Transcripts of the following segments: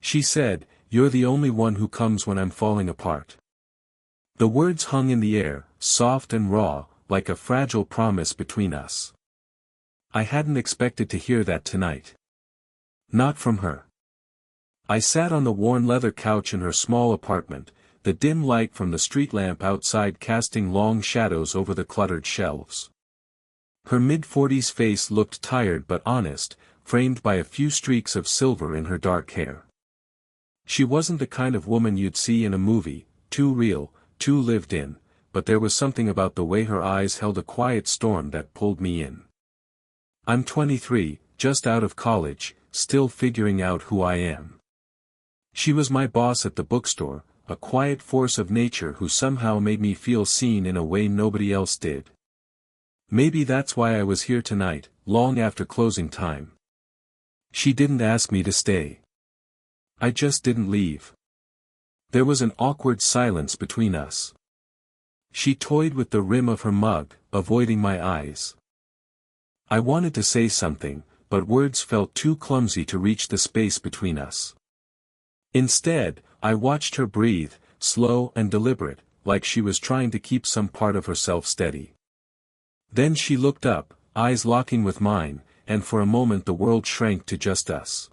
She said, "You're the only one who comes when I'm falling apart." The words hung in the air, soft and raw, like a fragile promise between us. I hadn't expected to hear that tonight. Not from her. I sat on the worn leather couch in her small apartment, the dim light from the street lamp outside casting long shadows over the cluttered shelves. Her mid-40s face looked tired but honest, framed by a few streaks of silver in her dark hair. She wasn't the kind of woman you'd see in a movie, too real, too lived in, but there was something about the way her eyes held a quiet storm that pulled me in. I'm 23, just out of college, still figuring out who I am. She was my boss at the bookstore, a quiet force of nature who somehow made me feel seen in a way nobody else did. Maybe that's why I was here tonight, long after closing time. She didn't ask me to stay. I just didn't leave. There was an awkward silence between us. She toyed with the rim of her mug, avoiding my eyes. I wanted to say something, but words felt too clumsy to reach the space between us. Instead, I watched her breathe, slow and deliberate, like she was trying to keep some part of herself steady. Then she looked up, eyes locking with mine, and for a moment the world shrank to just us.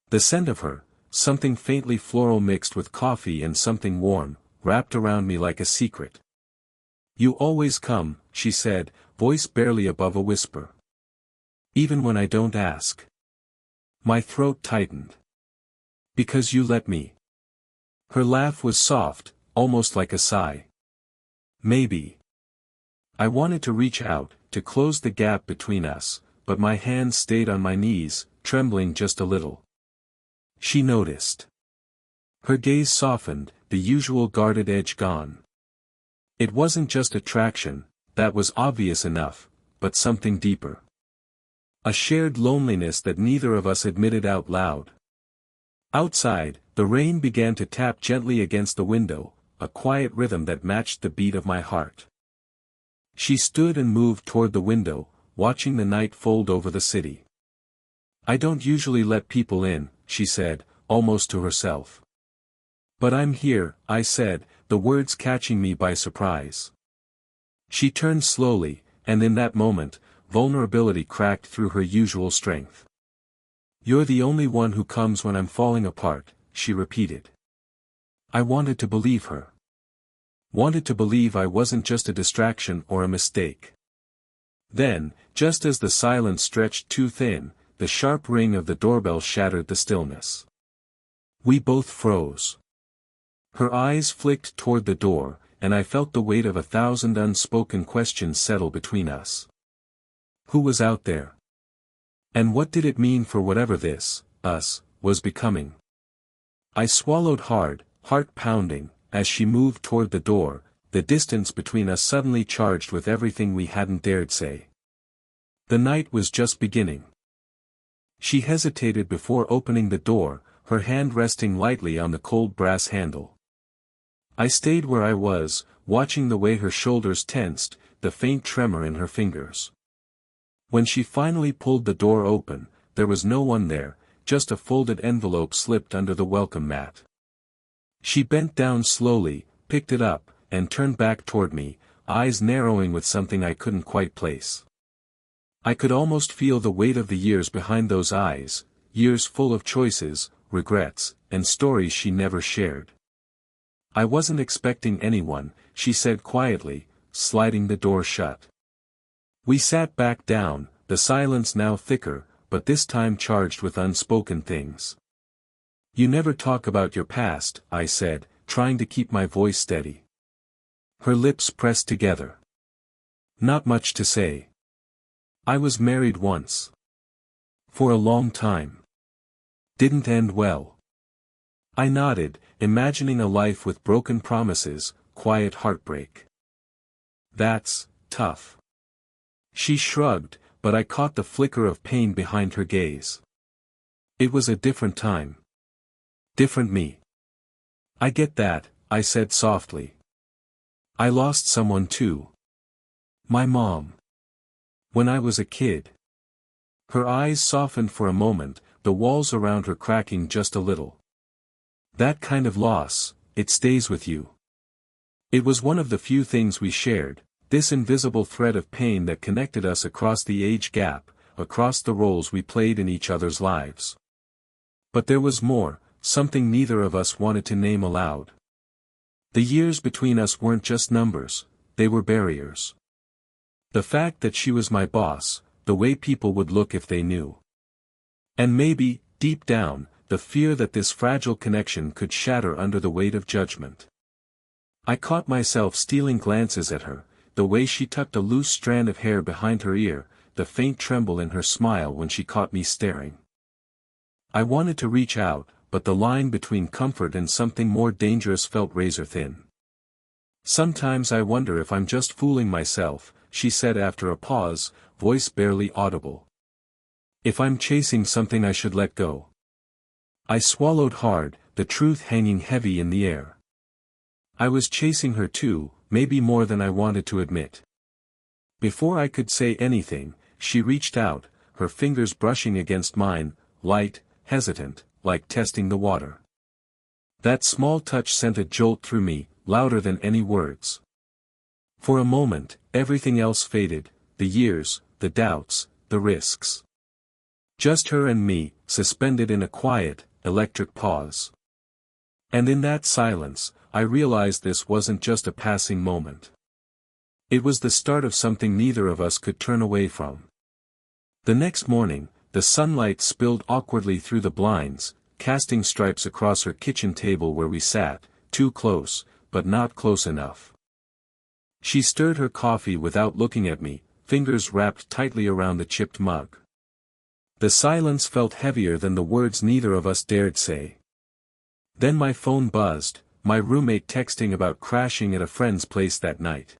The scent of her, something faintly floral mixed with coffee and something warm, wrapped around me like a secret. "You always come," she said, voice barely above a whisper. "Even when I don't ask." My throat tightened. "Because you let me." Her laugh was soft, almost like a sigh. "Maybe." I wanted to reach out, to close the gap between us, but my hands stayed on my knees, trembling just a little. She noticed. Her gaze softened, the usual guarded edge gone. It wasn't just attraction, that was obvious enough, but something deeper. A shared loneliness that neither of us admitted out loud. Outside, the rain began to tap gently against the window, a quiet rhythm that matched the beat of my heart. She stood and moved toward the window, watching the night fold over the city. "I don't usually let people in," she said, almost to herself. "But I'm here," I said, the words catching me by surprise. She turned slowly, and in that moment, vulnerability cracked through her usual strength. "You're the only one who comes when I'm falling apart," she repeated. I wanted to believe her. Wanted to believe I wasn't just a distraction or a mistake. Then, just as the silence stretched too thin, the sharp ring of the doorbell shattered the stillness. We both froze. Her eyes flicked toward the door, and I felt the weight of 1,000 unspoken questions settle between us. Who was out there? And what did it mean for whatever this, us, was becoming? I swallowed hard, heart pounding, as she moved toward the door, the distance between us suddenly charged with everything we hadn't dared say. The night was just beginning. She hesitated before opening the door, her hand resting lightly on the cold brass handle. I stayed where I was, watching the way her shoulders tensed, the faint tremor in her fingers. When she finally pulled the door open, there was no one there, just a folded envelope slipped under the welcome mat. She bent down slowly, picked it up, and turned back toward me, eyes narrowing with something I couldn't quite place. I could almost feel the weight of the years behind those eyes, years full of choices, regrets, and stories she never shared. "I wasn't expecting anyone," she said quietly, sliding the door shut. We sat back down, the silence now thicker, but this time charged with unspoken things. "You never talk about your past," I said, trying to keep my voice steady. Her lips pressed together. "Not much to say. I was married once. For a long time. Didn't end well." I nodded, imagining a life with broken promises, quiet heartbreak. "That's tough." She shrugged, but I caught the flicker of pain behind her gaze. "It was a different time. Different me." "I get that," I said softly. "I lost someone too. My mom. When I was a kid." Her eyes softened for a moment, the walls around her cracking just a little. That kind of loss, it stays with you. It was one of the few things we shared, this invisible thread of pain that connected us across the age gap, across the roles we played in each other's lives. But there was more, something neither of us wanted to name aloud. The years between us weren't just numbers, they were barriers. The fact that she was my boss, the way people would look if they knew. And maybe, deep down, the fear that this fragile connection could shatter under the weight of judgment. I caught myself stealing glances at her, the way she tucked a loose strand of hair behind her ear, the faint tremble in her smile when she caught me staring. I wanted to reach out, but the line between comfort and something more dangerous felt razor thin. Sometimes I wonder if I'm just fooling myself, she said after a pause, voice barely audible. If I'm chasing something I should let go. I swallowed hard, the truth hanging heavy in the air. I was chasing her too, maybe more than I wanted to admit. Before I could say anything, she reached out, her fingers brushing against mine, light, hesitant, like testing the water. That small touch sent a jolt through me, louder than any words. For a moment, everything else faded, the years, the doubts, the risks. Just her and me, suspended in a quiet, electric pause. And in that silence, I realized this wasn't just a passing moment. It was the start of something neither of us could turn away from. The next morning, the sunlight spilled awkwardly through the blinds, casting stripes across her kitchen table where we sat, too close, but not close enough. She stirred her coffee without looking at me, fingers wrapped tightly around the chipped mug. The silence felt heavier than the words neither of us dared say. Then my phone buzzed, my roommate texting about crashing at a friend's place that night.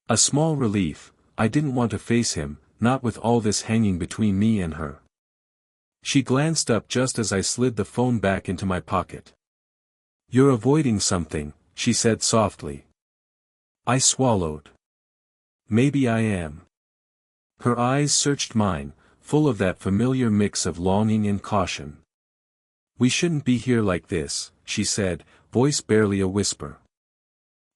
A small relief, I didn't want to face him, not with all this hanging between me and her. She glanced up just as I slid the phone back into my pocket. You're avoiding something, she said softly. I swallowed. Maybe I am. Her eyes searched mine, full of that familiar mix of longing and caution. We shouldn't be here like this, she said, voice barely a whisper.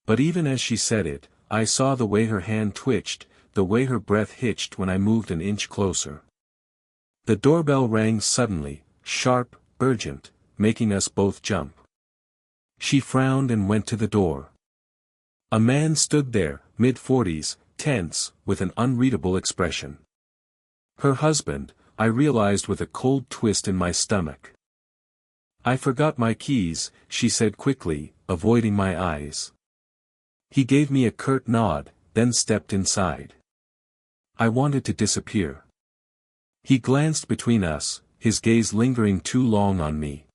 But even as she said it, I saw the way her hand twitched, the way her breath hitched when I moved an inch closer. The doorbell rang suddenly, sharp, urgent, making us both jump. She frowned and went to the door. A man stood there, mid-40s, tense, with an unreadable expression. Her husband, I realized with a cold twist in my stomach. I forgot my keys, she said quickly, avoiding my eyes. He gave me a curt nod, then stepped inside. I wanted to disappear. He glanced between us, his gaze lingering too long on me.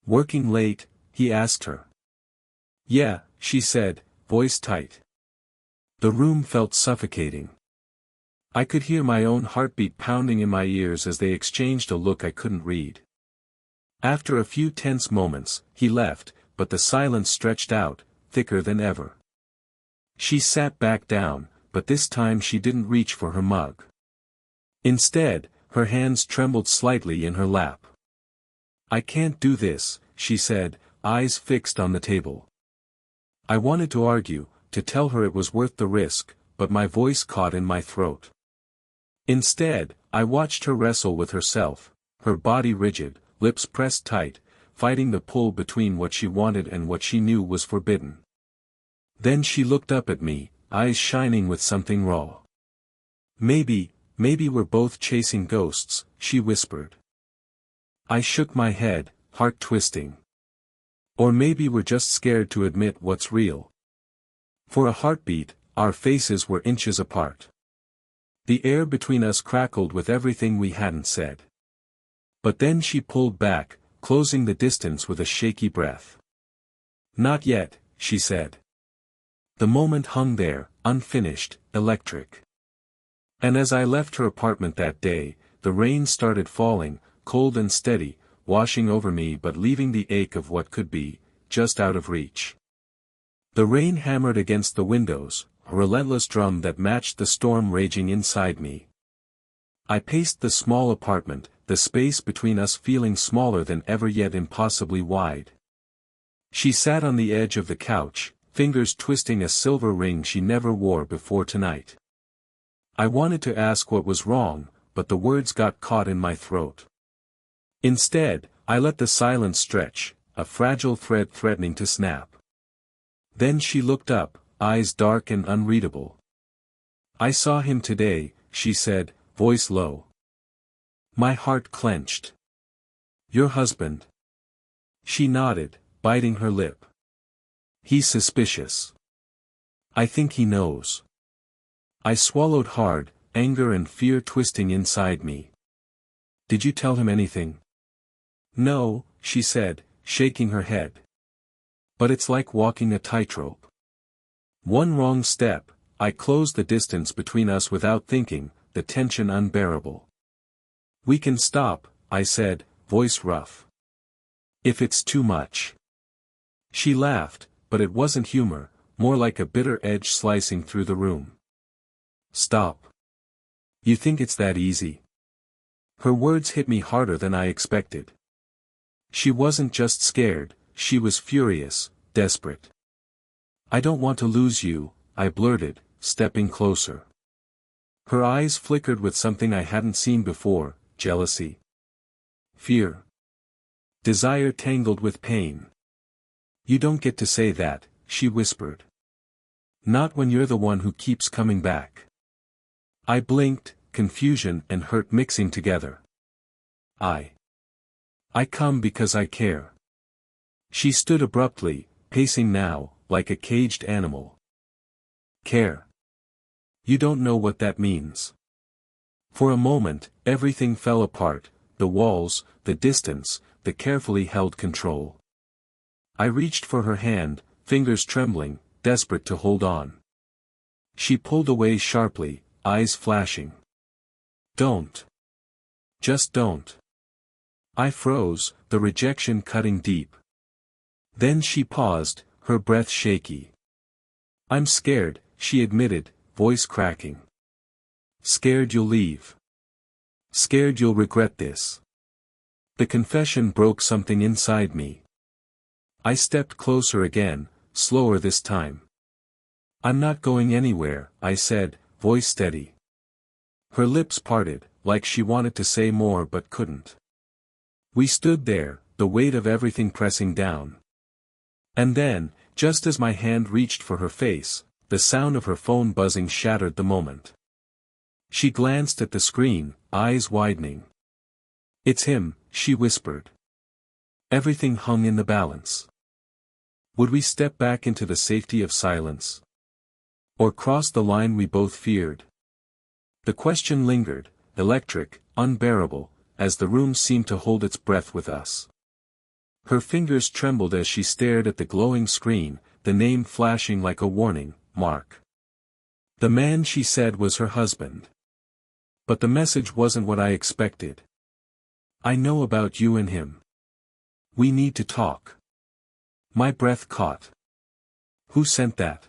Working late? He asked her. Yeah, she said, voice tight. The room felt suffocating. I could hear my own heartbeat pounding in my ears as they exchanged a look I couldn't read. After a few tense moments, he left, but the silence stretched out, thicker than ever. She sat back down, but this time she didn't reach for her mug. Instead, her hands trembled slightly in her lap. I can't do this, she said, eyes fixed on the table. I wanted to argue, to tell her it was worth the risk, but my voice caught in my throat. Instead, I watched her wrestle with herself, her body rigid, lips pressed tight, fighting the pull between what she wanted and what she knew was forbidden. Then she looked up at me, eyes shining with something raw. Maybe we're both chasing ghosts, she whispered. I shook my head, heart twisting. Or maybe we're just scared to admit what's real. For a heartbeat, our faces were inches apart. The air between us crackled with everything we hadn't said. But then she pulled back, closing the distance with a shaky breath. Not yet, she said. The moment hung there, unfinished, electric. And as I left her apartment that day, the rain started falling, cold and steady, washing over me but leaving the ache of what could be, just out of reach. The rain hammered against the windows, a relentless drum that matched the storm raging inside me. I paced the small apartment, the space between us feeling smaller than ever yet impossibly wide. She sat on the edge of the couch, fingers twisting a silver ring she never wore before tonight. I wanted to ask what was wrong, but the words got caught in my throat. Instead, I let the silence stretch, a fragile thread threatening to snap. Then she looked up, eyes dark and unreadable. "I saw him today," she said, voice low. My heart clenched. "Your husband?" She nodded, biting her lip. "He's suspicious. I think he knows." I swallowed hard, anger and fear twisting inside me. "Did you tell him anything?" "No," she said, shaking her head. "But it's like walking a tightrope. One wrong step, I closed the distance between us without thinking, the tension unbearable." "We can stop," I said, voice rough. "If it's too much." She laughed, but it wasn't humor, more like a bitter edge slicing through the room. "Stop. You think it's that easy?" Her words hit me harder than I expected. She wasn't just scared, she was furious, desperate. "I don't want to lose you," I blurted, stepping closer. Her eyes flickered with something I hadn't seen before, jealousy. Fear. Desire tangled with pain. "You don't get to say that," she whispered. "Not when you're the one who keeps coming back." I blinked, confusion and hurt mixing together. I come because I care." She stood abruptly, pacing now, like a caged animal. "Care? You don't know what that means." For a moment, everything fell apart, the walls, the distance, the carefully held control. I reached for her hand, fingers trembling, desperate to hold on. She pulled away sharply, eyes flashing. "Don't. Just don't." I froze, the rejection cutting deep. Then she paused, her breath shaky. "I'm scared," she admitted, voice cracking. "Scared you'll leave. Scared you'll regret this." The confession broke something inside me. I stepped closer again, slower this time. "I'm not going anywhere," I said, voice steady. Her lips parted, like she wanted to say more but couldn't. We stood there, the weight of everything pressing down. And then, just as my hand reached for her face, the sound of her phone buzzing shattered the moment. She glanced at the screen, eyes widening. "It's him," she whispered. Everything hung in the balance. Would we step back into the safety of silence? Or cross the line we both feared? The question lingered, electric, unbearable, as the room seemed to hold its breath with us. Her fingers trembled as she stared at the glowing screen, the name flashing like a warning, Mark. The man she said was her husband. But the message wasn't what I expected. "I know about you and him. We need to talk." My breath caught. "Who sent that?"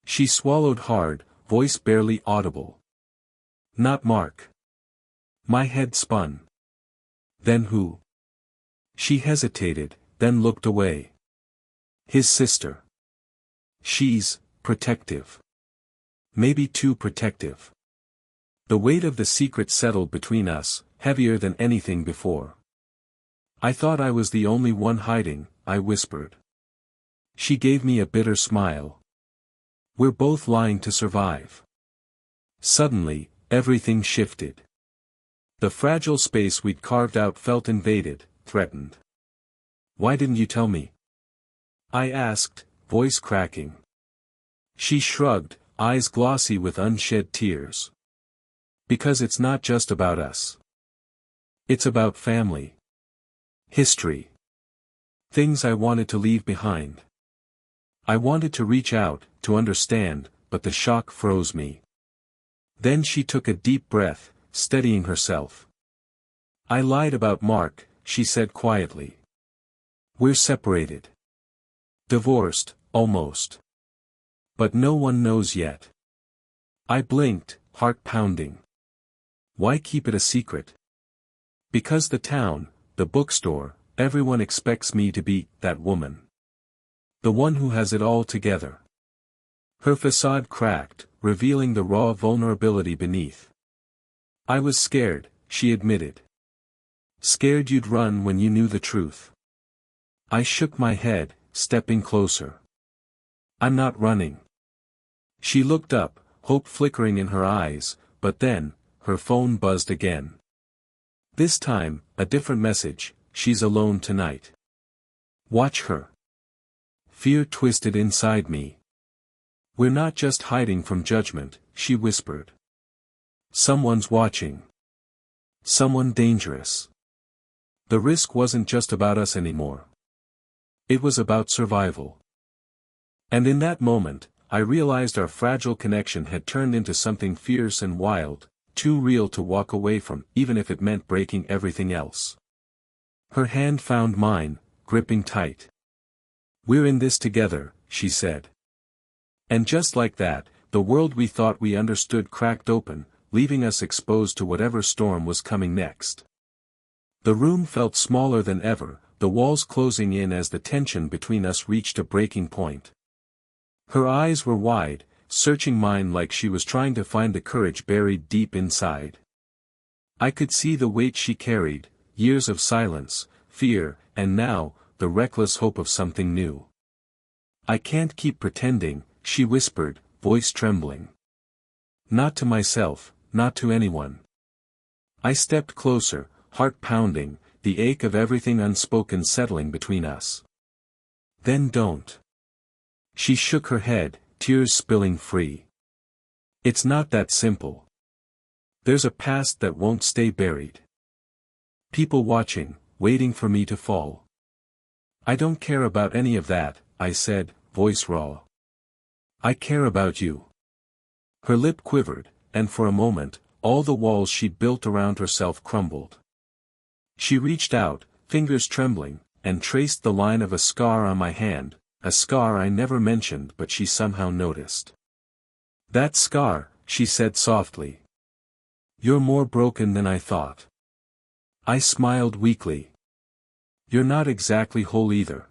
She swallowed hard, voice barely audible. "Not Mark." My head spun. "Then who?" She hesitated, then looked away. "His sister. She's protective. Maybe too protective." The weight of the secret settled between us, heavier than anything before. "I thought I was the only one hiding," I whispered. She gave me a bitter smile. "We're both lying to survive." Suddenly, everything shifted. The fragile space we'd carved out felt invaded, threatened. "Why didn't you tell me?" I asked, voice cracking. She shrugged, eyes glossy with unshed tears. "Because it's not just about us. It's about family. History. Things I wanted to leave behind. I wanted to reach out, to understand, but the shock froze me." Then she took a deep breath, steadying herself. "I lied about Mark," she said quietly. "We're separated. Divorced, almost. But no one knows yet." I blinked, heart pounding. Why keep it a secret? Because the town, the bookstore, everyone expects me to be that woman. The one who has it all together. Her facade cracked, revealing the raw vulnerability beneath. I was scared, she admitted. Scared you'd run when you knew the truth. I shook my head, stepping closer. I'm not running. She looked up, hope flickering in her eyes, but then, her phone buzzed again. This time, a different message: she's alone tonight. Watch her. Fear twisted inside me. We're not just hiding from judgment, she whispered. Someone's watching. Someone dangerous. The risk wasn't just about us anymore. It was about survival. And in that moment, I realized our fragile connection had turned into something fierce and wild, too real to walk away from, even if it meant breaking everything else. Her hand found mine, gripping tight. We're in this together, she said. And just like that, the world we thought we understood cracked open, leaving us exposed to whatever storm was coming next. The room felt smaller than ever, the walls closing in as the tension between us reached a breaking point. Her eyes were wide, searching mine like she was trying to find the courage buried deep inside. I could see the weight she carried, years of silence, fear, and now, the reckless hope of something new. I can't keep pretending, she whispered, voice trembling. Not to myself, not to anyone. I stepped closer, heart pounding, the ache of everything unspoken settling between us. Then don't. She shook her head, tears spilling free. It's not that simple. There's a past that won't stay buried. People watching, waiting for me to fall. I don't care about any of that, I said, voice raw. I care about you. Her lip quivered, and for a moment, all the walls she'd built around herself crumbled. She reached out, fingers trembling, and traced the line of a scar on my hand, a scar I never mentioned but she somehow noticed. That scar, she said softly. You're more broken than I thought. I smiled weakly. You're not exactly whole either.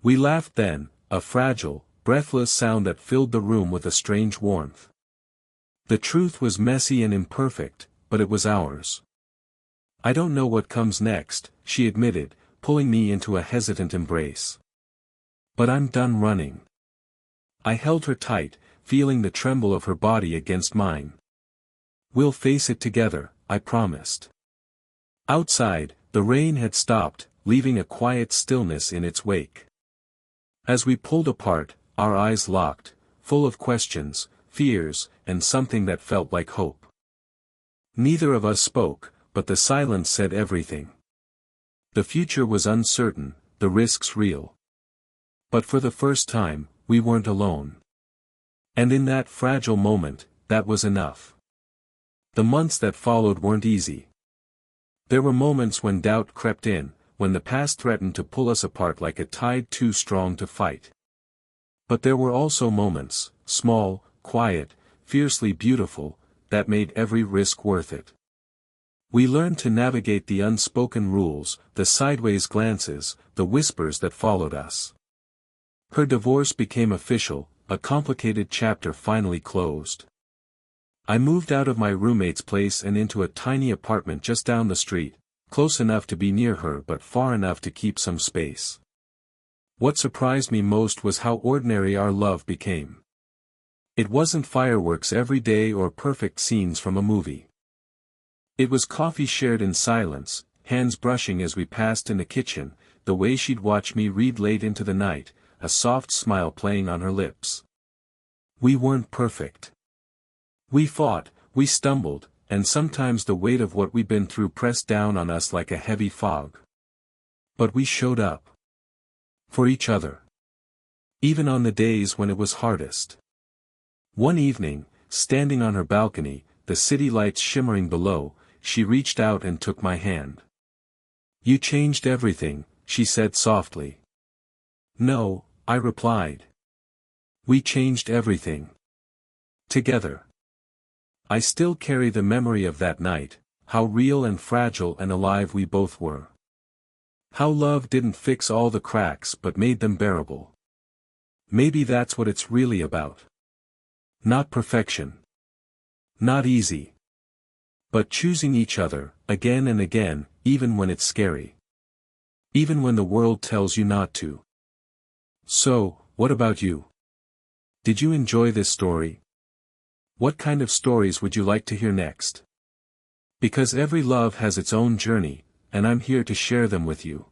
We laughed then, a fragile, breathless sound that filled the room with a strange warmth. The truth was messy and imperfect, but it was ours. I don't know what comes next, she admitted, pulling me into a hesitant embrace. But I'm done running. I held her tight, feeling the tremble of her body against mine. We'll face it together, I promised. Outside, the rain had stopped, leaving a quiet stillness in its wake. As we pulled apart, our eyes locked, full of questions, fears, and something that felt like hope. Neither of us spoke, but the silence said everything. The future was uncertain, the risks real. But for the first time, we weren't alone. And in that fragile moment, that was enough. The months that followed weren't easy. There were moments when doubt crept in, when the past threatened to pull us apart like a tide too strong to fight. But there were also moments, small, quiet, fiercely beautiful, that made every risk worth it. We learned to navigate the unspoken rules, the sideways glances, the whispers that followed us. Her divorce became official, a complicated chapter finally closed. I moved out of my roommate's place and into a tiny apartment just down the street, close enough to be near her but far enough to keep some space. What surprised me most was how ordinary our love became. It wasn't fireworks every day or perfect scenes from a movie. It was coffee shared in silence, hands brushing as we passed in the kitchen, the way she'd watch me read late into the night, a soft smile playing on her lips. We weren't perfect. We fought, we stumbled, and sometimes the weight of what we'd been through pressed down on us like a heavy fog. But we showed up. For each other. Even on the days when it was hardest. One evening, standing on her balcony, the city lights shimmering below, she reached out and took my hand. You changed everything, she said softly. No, I replied. We changed everything. Together. I still carry the memory of that night, how real and fragile and alive we both were. How love didn't fix all the cracks but made them bearable. Maybe that's what it's really about. Not perfection. Not easy. But choosing each other, again and again, even when it's scary. Even when the world tells you not to. So, what about you? Did you enjoy this story? What kind of stories would you like to hear next? Because every love has its own journey, and I'm here to share them with you.